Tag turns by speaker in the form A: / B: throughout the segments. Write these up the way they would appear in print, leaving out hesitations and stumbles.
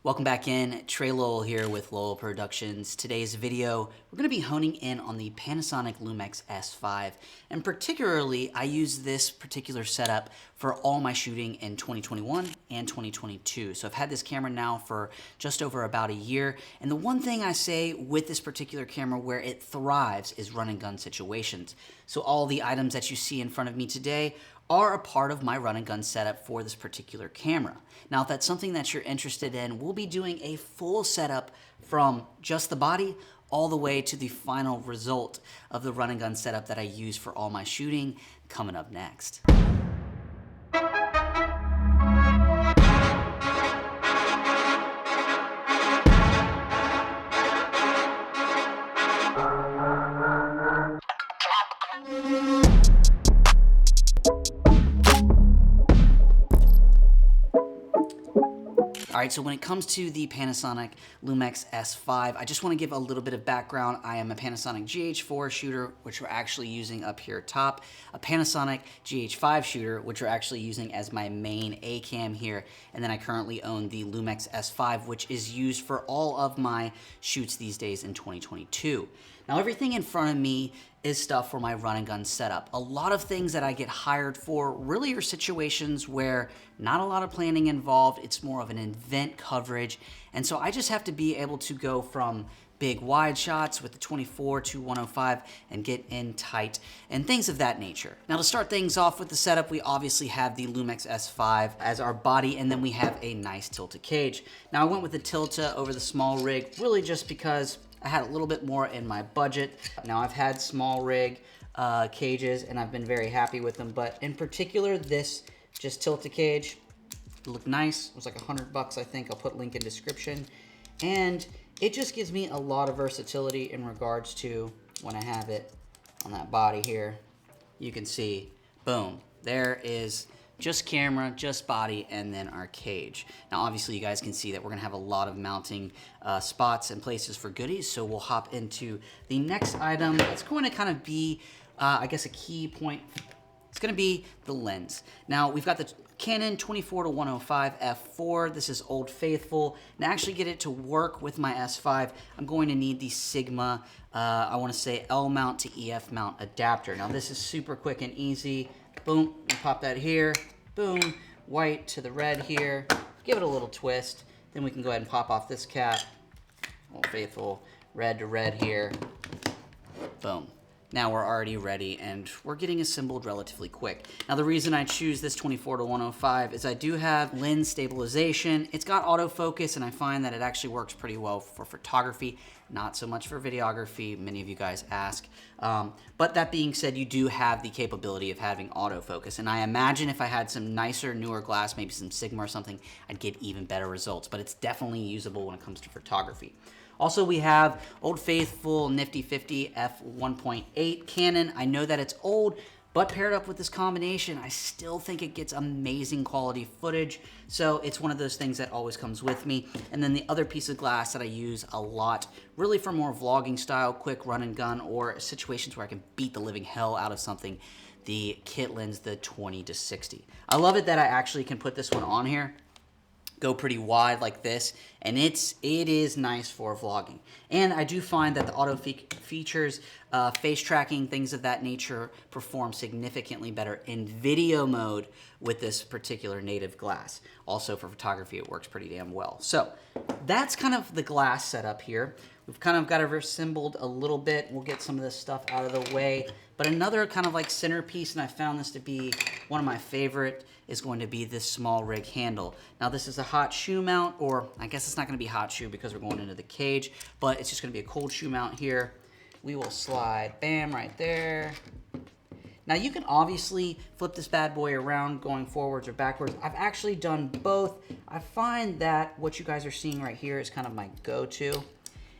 A: Welcome back in. Trey Lowell here with Lowell Productions. Today's video, we're going to be honing in on the Panasonic Lumix S5, and particularly I use this particular setup for all my shooting in 2021 and 2022. So I've had this camera now for just over about a year, and the one thing I say with this particular camera where it thrives is run and gun situations. So all the items that you see in front of me today are a part of my run and gun setup for this particular camera. Now, if that's something that you're interested in, we'll be doing a full setup from just the body all the way to the final result of the run and gun setup that I use for all my shooting coming up next. All right, so when it comes to the Panasonic Lumix S5, I just want to give a little bit of background. I am a Panasonic GH4 shooter, which we're actually using up here top, a Panasonic GH5 shooter, which we're actually using as my main A cam here, and then I currently own the Lumix S5, which is used for all of my shoots these days in 2022. Now, everything in front of me is stuff for my run and gun setup. A lot of things that I get hired for really are situations where not a lot of planning involved. It's more of an event coverage. And so I just have to be able to go from big wide shots with the 24 to 105 and get in tight and things of that nature. Now, to start things off with the setup, we obviously have the Lumix S5 as our body, and then we have a nice tilted cage. Now, I went with the Tilta over the small rig really just because I had a little bit more in my budget. Now, I've had small rig cages and I've been very happy with them, but in particular, this just tilted cage looked nice. It was like $100, I think. I'll put link in description. And it just gives me a lot of versatility in regards to when I have it on that body here. You can see, boom, there is just camera, just body, and then our cage. Now, obviously, you guys can see that we're gonna have a lot of mounting spots and places for goodies, so we'll hop into the next item. It's going to kind of be, I guess, a key point. It's gonna be the lens. Now, we've got the Canon 24 to 105 f4. This is Old Faithful. And to actually get it to work with my S5, I'm going to need the Sigma, I wanna say L mount to EF mount adapter. Now, this is super quick and easy. Boom, you pop that here, boom, white to the red here, give it a little twist, then we can go ahead and pop off this cap, Old Faithful, red to red here, boom. Now we're already ready and we're getting assembled relatively quick. Now, the reason I choose this 24 to 105 is I do have lens stabilization. It's got autofocus and I find that it actually works pretty well for photography, not so much for videography, many of you guys ask. But that being said, you do have the capability of having autofocus. And I imagine if I had some nicer, newer glass, maybe some Sigma or something, I'd get even better results. But it's definitely usable when it comes to photography. Also, we have Old Faithful Nifty 50 f1.8 Canon. I know that it's old, but paired up with this combination, I still think it gets amazing quality footage. So it's one of those things that always comes with me. And then the other piece of glass that I use a lot, really for more vlogging style, quick run and gun, or situations where I can beat the living hell out of something, the kit lens, the 20 to 60. I love it that I actually can put this one on here, go pretty wide like this, and it is nice for vlogging. And I do find that the auto features, face tracking, things of that nature perform significantly better in video mode with this particular native glass. Also for photography, it works pretty damn well. So that's kind of the glass setup here. We've kind of got it assembled a little bit. We'll get some of this stuff out of the way. But another kind of like centerpiece, and I found this to be one of my favorite, is going to be this small rig handle. Now, this is a hot shoe mount, or I guess it's not gonna be hot shoe because we're going into the cage, but it's just gonna be a cold shoe mount here. We will slide, bam, right there. Now, you can obviously flip this bad boy around going forwards or backwards. I've actually done both. I find that what you guys are seeing right here is kind of my go-to,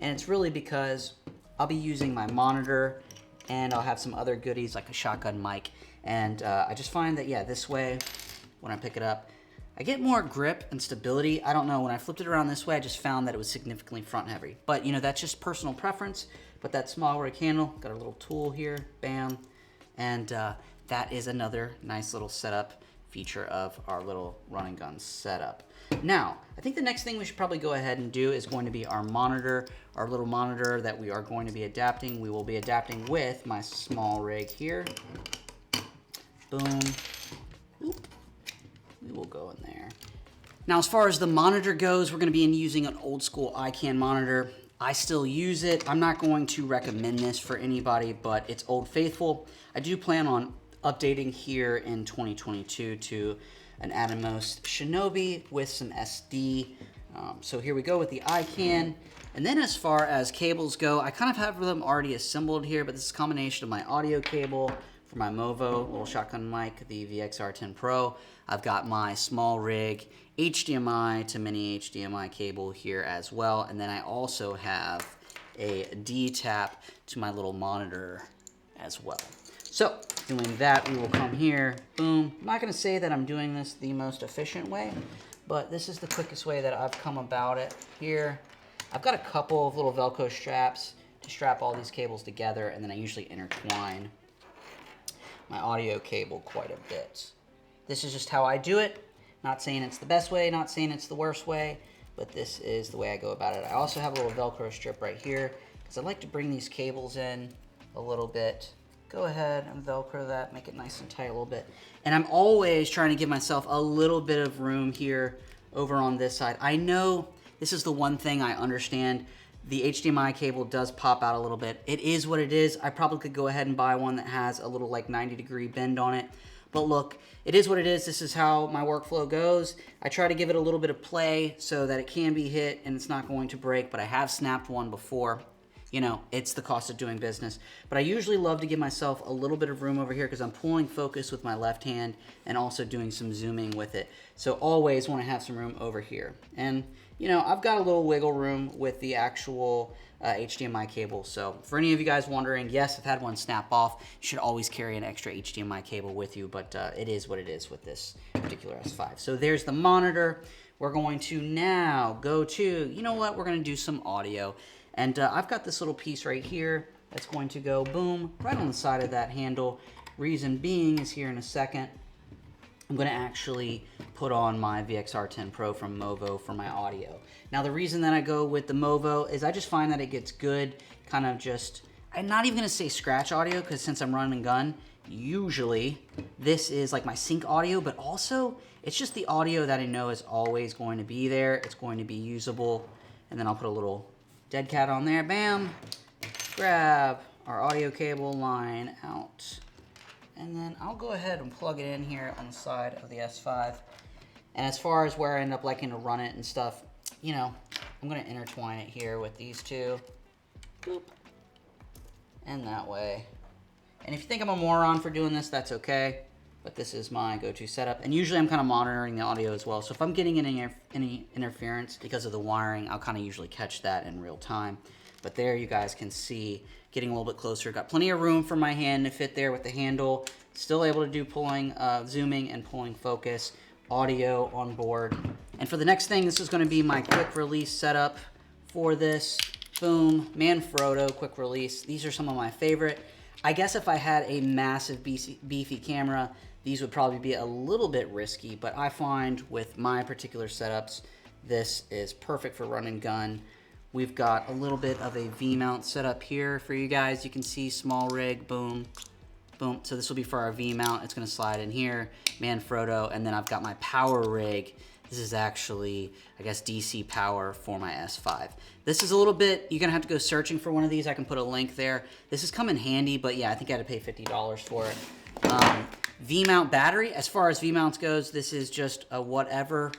A: and it's really because I'll be using my monitor and I'll have some other goodies like a shotgun mic. And I just find that, yeah, this way, when I pick it up, I get more grip and stability. I don't know, when I flipped it around this way, I just found that it was significantly front heavy. But, you know, that's just personal preference. But that small rig handle, got a little tool here, bam. And that is another nice little setup feature of our little run and gun setup. Now, I think the next thing we should probably go ahead and do is going to be our monitor, our little monitor that we are going to be adapting. We will be adapting with my small rig here. Boom. Oop. We will go in there. Now, as far as the monitor goes, we're going to be using an old school iCan monitor. I still use it. I'm not going to recommend this for anybody, but it's old faithful. I do plan on updating here in 2022 to an Atomos Shinobi with some SD. So here we go with the iCan. And then as far as cables go, I kind of have them already assembled here, but this is a combination of my audio cable for my Movo little shotgun mic, the VXR10 Pro. I've got my small rig HDMI to mini HDMI cable here as well. And then I also have a D-tap to my little monitor as well. So doing that, we will come here, boom. I'm not gonna say that I'm doing this the most efficient way, but this is the quickest way that I've come about it here. I've got a couple of little Velcro straps to strap all these cables together, and then I usually intertwine my audio cable quite a bit. This is just how I do it. Not saying it's the best way, not saying it's the worst way, but this is the way I go about it. I also have a little Velcro strip right here because I like to bring these cables in a little bit. Go ahead and Velcro that, make it nice and tight a little bit. And I'm always trying to give myself a little bit of room here over on this side. I know this is the one thing I understand. The HDMI cable does pop out a little bit. It is what it is. I probably could go ahead and buy one that has a little like 90-degree bend on it. But look, it is what it is. This is how my workflow goes. I try to give it a little bit of play so that it can be hit and it's not going to break, but I have snapped one before. You know, it's the cost of doing business. But I usually love to give myself a little bit of room over here because I'm pulling focus with my left hand and also doing some zooming with it. So always want to have some room over here. And, you know, I've got a little wiggle room with the actual HDMI cable. So for any of you guys wondering, yes, I've had one snap off. You should always carry an extra HDMI cable with you, but it is what it is with this particular S5. So there's the monitor. We're going to now go to, you know what, we're going to do some audio. And I've got this little piece right here that's going to go, boom, right on the side of that handle. Reason being is here in a second, I'm going to actually put on my VXR10 Pro from Movo for my audio. Now, the reason that I go with the Movo is I just find that it gets good, kind of just, I'm not even going to say scratch audio, because since I'm running gun, usually this is like my sync audio, but also it's just the audio that I know is always going to be there. It's going to be usable. And then I'll put a little dead cat on there, bam, grab our audio cable line out, and then I'll go ahead and plug it in here on the side of the S5. And as far as where I end up liking to run it and stuff, you know, I'm going to intertwine it here with these two, boop, and that way. And if you think I'm a moron for doing this, that's okay, but this is my go-to setup. And usually I'm kind of monitoring the audio as well. So if I'm getting any interference because of the wiring, I'll kind of usually catch that in real time. But there you guys can see, getting a little bit closer. Got plenty of room for my hand to fit there with the handle. Still able to do pulling, zooming and pulling focus, audio on board. And for the next thing, this is gonna be my quick release setup for this. Boom, Manfrotto quick release. These are some of my favorite. I guess if I had a massive beefy camera, these would probably be a little bit risky, but I find with my particular setups, this is perfect for run and gun. We've got a little bit of a V-mount setup here for you guys. You can see small rig, boom, boom. So this will be for our V-mount. It's gonna slide in here, Manfrotto, and then I've got my power rig. This is actually, I guess, DC power for my S5. This is a little bit, you're gonna have to go searching for one of these. I can put a link there. This has come in handy, but yeah, I think I had to pay $50 for it. V-mount battery, as far as V-mounts goes, this is just a whatever.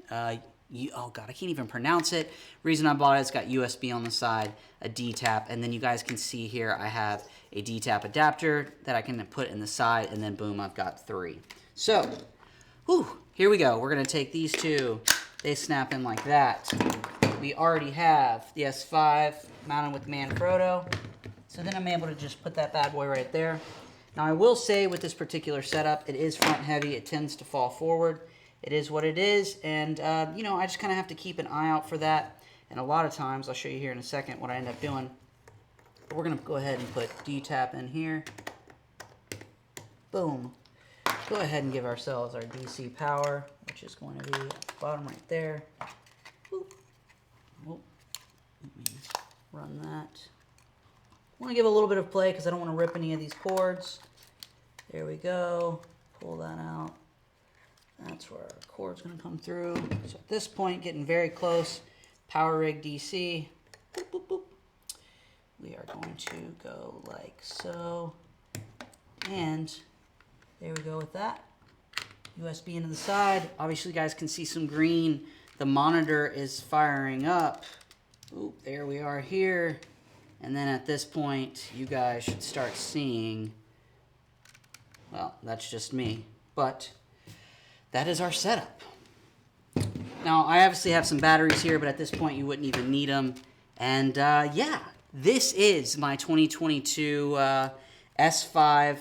A: Oh God, I can't even pronounce it. Reason I bought it, it's got USB on the side, a D-tap, and then you guys can see here I have a D-tap adapter that I can put in the side, and then boom, I've got 3. So, whew, here we go. We're gonna take these two. They snap in like that. We already have the S5 mounted with Manfrotto. So then I'm able to just put that bad boy right there. Now I will say with this particular setup, it is front heavy. It tends to fall forward. It is what it is. And, you know, I just kind of have to keep an eye out for that. And a lot of times, I'll show you here in a second what I end up doing. We're going to go ahead and put D-tap in here. Boom. go ahead and give ourselves our DC power, which is going to be at the bottom right there. Boop. Oh, let me run that. I want to give a little bit of play because I don't want to rip any of these cords. There we go. Pull that out. That's where our cord's going to come through. So at this point, getting very close. Power rig DC. Boop, boop, boop. We are going to go like so. And there we go with that. USB into the side. Obviously, you guys can see some green. The monitor is firing up. Oop, there we are here. And then at this point, you guys should start seeing, well, that's just me, but that is our setup. Now, I obviously have some batteries here, but at this point, you wouldn't even need them. And yeah, this is my 2022 S5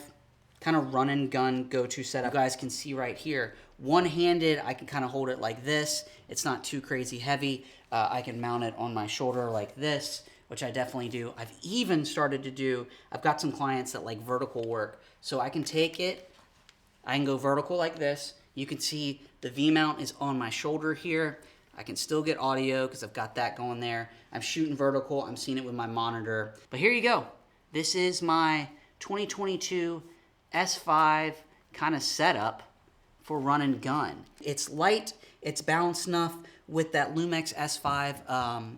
A: kind of run and gun go-to setup. You guys can see right here, one-handed, I can kind of hold it like this. It's not too crazy heavy. I can mount it on my shoulder like this, which I definitely do. I've even started to do, I've got some clients that like vertical work. So I can take it, I can go vertical like this. You can see the V-mount is on my shoulder here. I can still get audio because I've got that going there. I'm shooting vertical, I'm seeing it with my monitor. But here you go. This is my 2022 S5 kind of setup for run and gun. It's light, it's balanced enough with that Lumix S5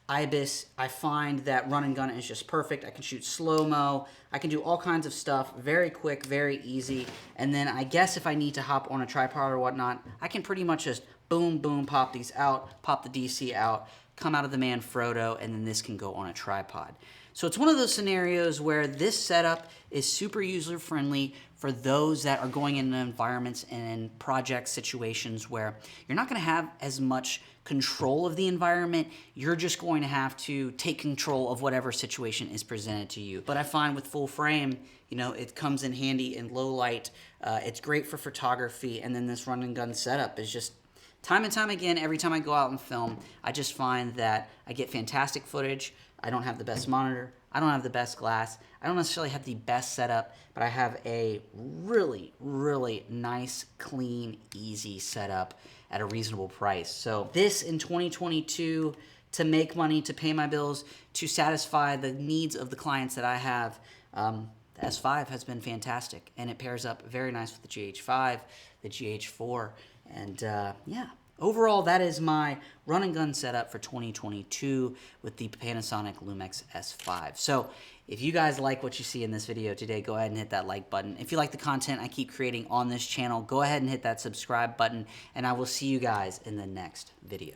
A: IBIS. I find that run and gun is just perfect. I can shoot slow-mo. I can do all kinds of stuff. Very quick, very easy. And then I guess if I need to hop on a tripod or whatnot, I can pretty much just boom, boom, pop these out, pop the DC out, come out of the Manfrotto, and then this can go on a tripod. So it's one of those scenarios where this setup is super user-friendly for those that are going into environments and project situations where you're not going to have as much control of the environment. You're just going to have to take control of whatever situation is presented to you. But I find with full frame, you know, it comes in handy in low light. It's great for photography, and then this run and gun setup is just time and time again, every time I go out and film, I just find that I get fantastic footage. I don't have the best monitor. I don't have the best glass. I don't necessarily have the best setup, but I have a really, really nice, clean, easy setup at a reasonable price. So this in 2022, to make money, to pay my bills, to satisfy the needs of the clients that I have, the S5 has been fantastic, and it pairs up very nice with the GH5, the GH4, and yeah. Overall, that is my run and gun setup for 2022 with the Panasonic Lumix S5. So if you guys like what you see in this video today, go ahead and hit that like button. If you like the content I keep creating on this channel, go ahead and hit that subscribe button, and I will see you guys in the next video.